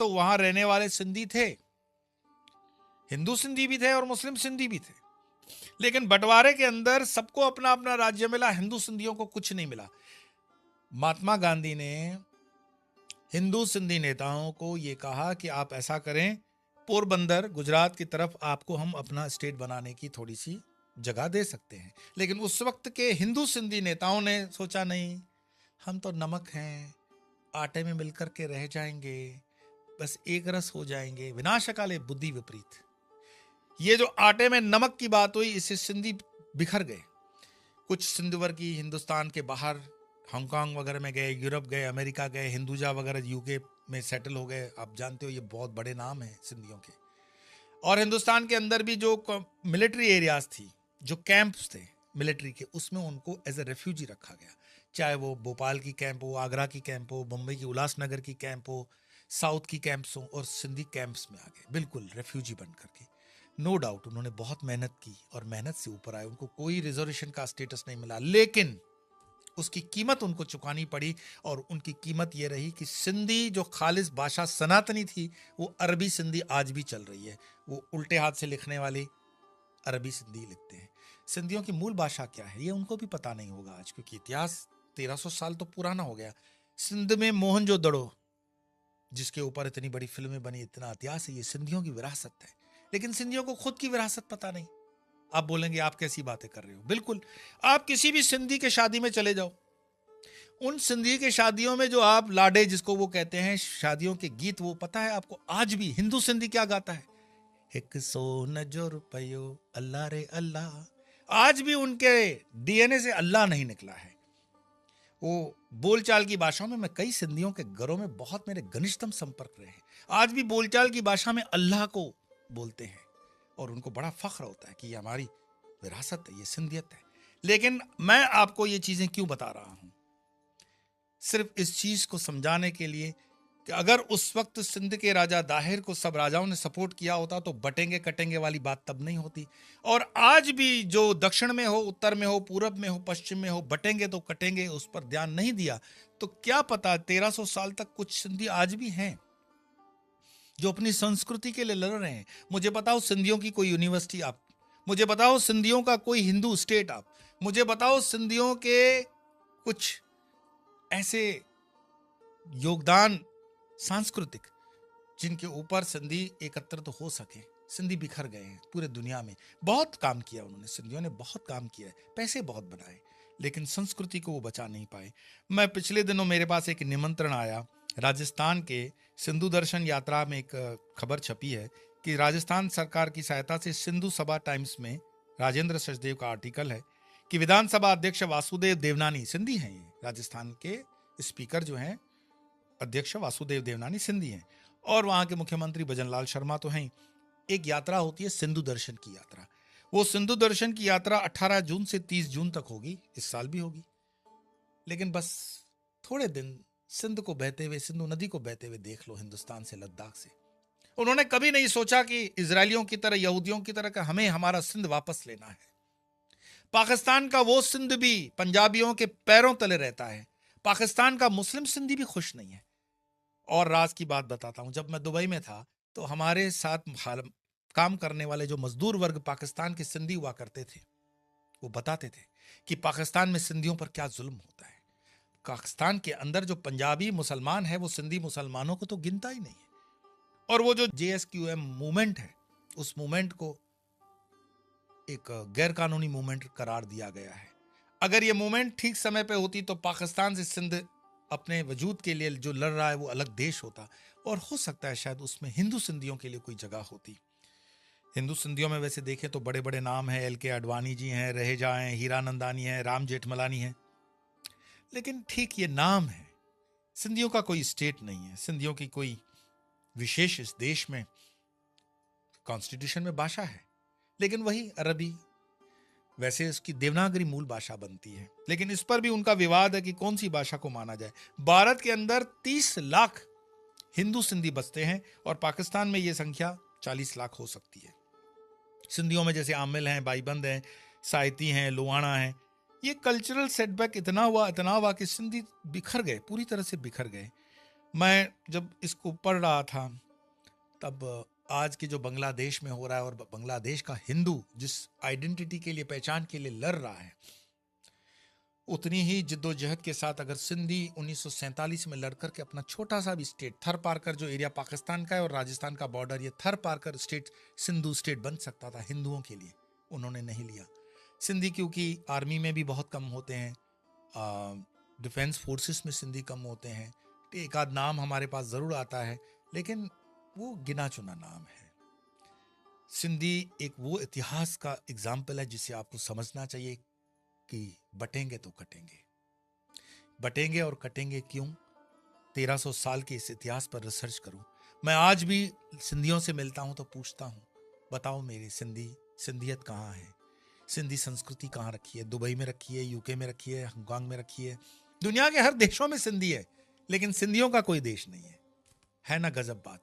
तो वहां रहने वाले सिंधी थे, हिंदू सिंधी भी थे और मुस्लिम सिंधी भी थे, लेकिन बंटवारे के अंदर सबको अपना अपना राज्य मिला, हिंदू सिंधियों को कुछ नहीं मिला। महात्मा गांधी ने हिंदू सिंधी नेताओं को यह कहा कि आप ऐसा करें, पोरबंदर गुजरात की तरफ आपको हम अपना स्टेट बनाने की थोड़ी सी जगह दे सकते हैं। लेकिन उस वक्त के हिंदू सिंधी नेताओं ने सोचा नहीं, हम तो नमक हैं, आटे में मिलकर के रह जाएंगे, बस एक रस हो जाएंगे, विनाशकाले बुद्धि विपरीत। ये जो आटे में नमक की बात हुई, इससे सिंधी बिखर गए। कुछ सिंधुवर्गी हिंदुस्तान के बाहर हांगकांग वगैरह में गए, यूरोप गए, अमेरिका गए, हिंदुजा वगैरह यूके में सेटल हो गए। आप जानते हो ये बहुत बड़े नाम हैं सिंधियों के। और हिंदुस्तान के अंदर भी जो मिलिट्री एरियाज थी, जो कैंप्स थे मिलिट्री के, उसमें उनको एज ए रेफ्यूजी रखा गया। चाहे वो भोपाल की कैंप हो, आगरा की कैंप हो, मुंबई की उल्लासनगर की कैंप हो, साउथ की कैंप्स हो, और सिंधी कैंप्स में आ गए बिल्कुल रेफ्यूजी बन करके। नो डाउट उन्होंने बहुत मेहनत की और मेहनत से ऊपर आए, उनको कोई रिजर्वेशन का स्टेटस नहीं मिला, लेकिन उसकी कीमत उनको चुकानी पड़ी। और उनकी कीमत यह रही कि सिंधी जो खालिस भाषा सनातनी थी, वो अरबी सिंधी आज भी चल रही है। वो उल्टे हाथ से लिखने वाली अरबी सिंधी लिखते हैं। सिंधियों की मूल भाषा क्या है ये उनको भी पता नहीं होगा आज, क्योंकि इतिहास 1300 साल तो पुराना हो गया। सिंध में मोहनजोदड़ो, जिसके ऊपर इतनी बड़ी फिल्में बनी, इतना इतिहास है, ये सिंधियों की विरासत है। लेकिन सिंधियों को खुद की विरासत पता नहीं। आप बोलेंगे आप कैसी बातें कर रहे हो? बिल्कुल, आप किसी भी सिंधी के शादी में चले जाओ, उन सिंधी के शादियों में जो आप लाडे जिसको वो कहते हैं, शादियों के गीत, वो पता है आपको आज भी हिंदू सिंधी क्या गाता है? एक सोन जो रुपयो अल्लाह रे अल्लाह। आज भी उनके डीएनए से अल्लाह नहीं निकला है। वो बोलचाल की भाषाओं में, मैं कई सिंधियों के घरों में बहुत मेरे घनिष्ठतम संपर्क रहे हैं, आज भी बोलचाल की भाषा में अल्लाह को बोलते हैं और उनको बड़ा फख्र होता है कि ये हमारी विरासत है, ये सिंधियत है। लेकिन मैं आपको ये चीजें क्यों बता रहा हूं? सिर्फ इस चीज को समझाने के लिए कि अगर उस वक्त सिंध के राजा दाहिर को सब राजाओं ने सपोर्ट किया होता तो बटेंगे कटेंगे वाली बात तब नहीं होती। और आज भी जो दक्षिण में हो, उत्तर में हो, पूरब में हो, पश्चिम में हो, बटेंगे तो कटेंगे, उस पर ध्यान नहीं दिया तो क्या पता 1300 साल तक कुछ सिंधी आज भी हैं जो अपनी संस्कृति के लिए लड़ रहे हैं। मुझे बताओ सिंधियों की कोई यूनिवर्सिटी आप, मुझे बताओ सिंधियों का कोई हिंदू स्टेट आप, मुझे बताओ सिंधियों के कुछ ऐसे योगदान सांस्कृतिक जिनके ऊपर सिंधी एकत्र तो हो सके। सिंधी बिखर गए हैं पूरे दुनिया में। बहुत काम किया उन्होंने, सिंधियों ने बहुत काम किया है, पैसे बहुत बनाए, लेकिन संस्कृति को वो बचा नहीं पाए। मैं पिछले दिनों मेरे पास एक निमंत्रण आया राजस्थान के सिंधु दर्शन यात्रा में। एक खबर छपी है कि राजस्थान सरकार की सहायता से सिंधु सभा टाइम्स में राजेंद्र सचदेव का आर्टिकल है कि विधानसभा अध्यक्ष वासुदेव देवनानी सिंधी हैं, ये राजस्थान के स्पीकर जो हैं अध्यक्ष वासुदेव देवनानी सिंधी हैं, और वहां के मुख्यमंत्री भजनलाल शर्मा तो हैं। एक यात्रा होती है सिंधु दर्शन की यात्रा। वो सिंधु दर्शन की यात्रा 18 जून से 30 जून तक होगी, इस साल भी होगी। लेकिन बस थोड़े दिन सिंध को बहते हुए, सिंधु नदी को बहते हुए देख लो, हिंदुस्तान से, लद्दाख से। उन्होंने कभी नहीं सोचा कि इजरायलियों की तरह, यहूदियों की तरह हमें हमारा सिंध वापस लेना है। पाकिस्तान का वो सिंध भी पंजाबियों के पैरों तले रहता है। पाकिस्तान का मुस्लिम सिंधी भी खुश नहीं है। और राज की बात बताता हूं, जब मैं दुबई में था तो हमारे साथ काम करने वाले जो मजदूर वर्ग पाकिस्तान के सिंधी हुआ करते थे, वो बताते थे कि पाकिस्तान में सिंधियों पर क्या जुल्म होता है। पाकिस्तान के अंदर जो पंजाबी मुसलमान है वो सिंधी मुसलमानों को तो गिनता ही नहीं है। और वो जो JSQM मूवमेंट है, उस मूवमेंट को एक गैर कानूनी मूवमेंट करार दिया गया है। अगर ये मूवमेंट ठीक समय पे होती तो पाकिस्तान से सिंध अपने वजूद के लिए जो लड़ रहा है वो अलग देश होता, और हो सकता है शायद उसमें हिंदू सिंधियों के लिए कोई जगह होती। हिंदू सिंधियों में वैसे देखें तो बड़े बड़े नाम हैं, LK आडवाणी जी हैं, रहेजा हैं, हीरानंदानी हैं, राम जेठमलानी हैं, लेकिन ठीक ये नाम है। सिंधियों का कोई स्टेट नहीं है, सिंधियों की कोई विशेष इस देश में कॉन्स्टिट्यूशन में भाषा है, लेकिन वही अरबी, वैसे इसकी देवनागरी मूल भाषा बनती है। लेकिन इस पर भी उनका विवाद है कि कौन सी भाषा को माना जाए। भारत के अंदर 30 लाख हिंदू सिंधी बसते हैं और पाकिस्तान में यह संख्या 40 लाख हो सकती है। सिंधियों में जैसे आमिल हैं, भाईबंद हैं, साहिती हैं, लोहाना हैं। ये कल्चरल सेटबैक इतना हुआ कि सिंधी बिखर गए, पूरी तरह से बिखर गए। मैं जब इसको पढ़ रहा था तब आज के जो बांग्लादेश में हो रहा है और बांग्लादेश का हिंदू जिस आइडेंटिटी के लिए, पहचान के लिए लड़ रहा है, उतनी ही जिद्दोजहद के साथ अगर सिंधी 1947 में लड़कर के अपना छोटा सा भी स्टेट, थर पार कर, जो एरिया पाकिस्तान का है और राजस्थान का बॉर्डर, ये थर पार कर स्टेट सिंधु स्टेट बन सकता था हिंदुओं के लिए, उन्होंने नहीं लिया। सिंधी क्योंकि आर्मी में भी बहुत कम होते हैं, डिफेंस फोर्सेस में सिंधी कम होते हैं, एक आध नाम हमारे पास ज़रूर आता है, लेकिन वो गिना चुना नाम है। सिंधी एक वो इतिहास का एग्जाम्पल है जिसे आपको समझना चाहिए कि बटेंगे तो कटेंगे, बटेंगे और कटेंगे क्यों? 1300 साल के इस इतिहास पर रिसर्च करूं। मैं आज भी सिंधियों से मिलता हूं तो पूछता हूं, बताओ मेरे सिंधियत कहाँ है? सिंधी संस्कृति कहाँ रखी है? दुबई में रखी है, यूके में रखी है, हांगकांग में रखी है, दुनिया के हर देशों में सिंधी है, लेकिन सिंधियों का कोई देश नहीं है ना? गजब बात।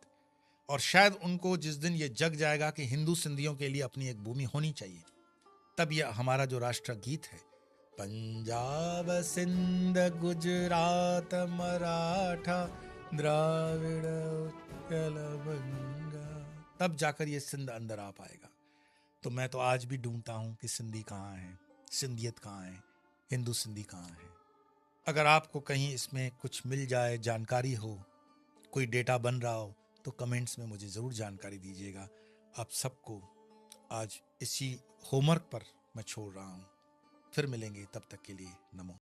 और शायद उनको जिस दिन ये जग जाएगा कि हिंदू सिंधियों के लिए अपनी एक भूमि होनी चाहिए, तब यह हमारा जो राष्ट्र गीत है, पंजाब सिंध गुजरात मराठा द्राविड़ उत्कल बंगा, तब जाकर ये सिंध अंदर आ पाएगा। तो मैं तो आज भी ढूंढता हूं कि सिंधी कहाँ है, सिंधियत कहाँ है, हिंदू सिंधी कहाँ है। अगर आपको कहीं इसमें कुछ मिल जाए, जानकारी हो, कोई डेटा बन रहा हो, तो कमेंट्स में मुझे ज़रूर जानकारी दीजिएगा। आप सबको आज इसी होमवर्क पर मैं छोड़ रहा हूँ। फिर मिलेंगे, तब तक के लिए नमो।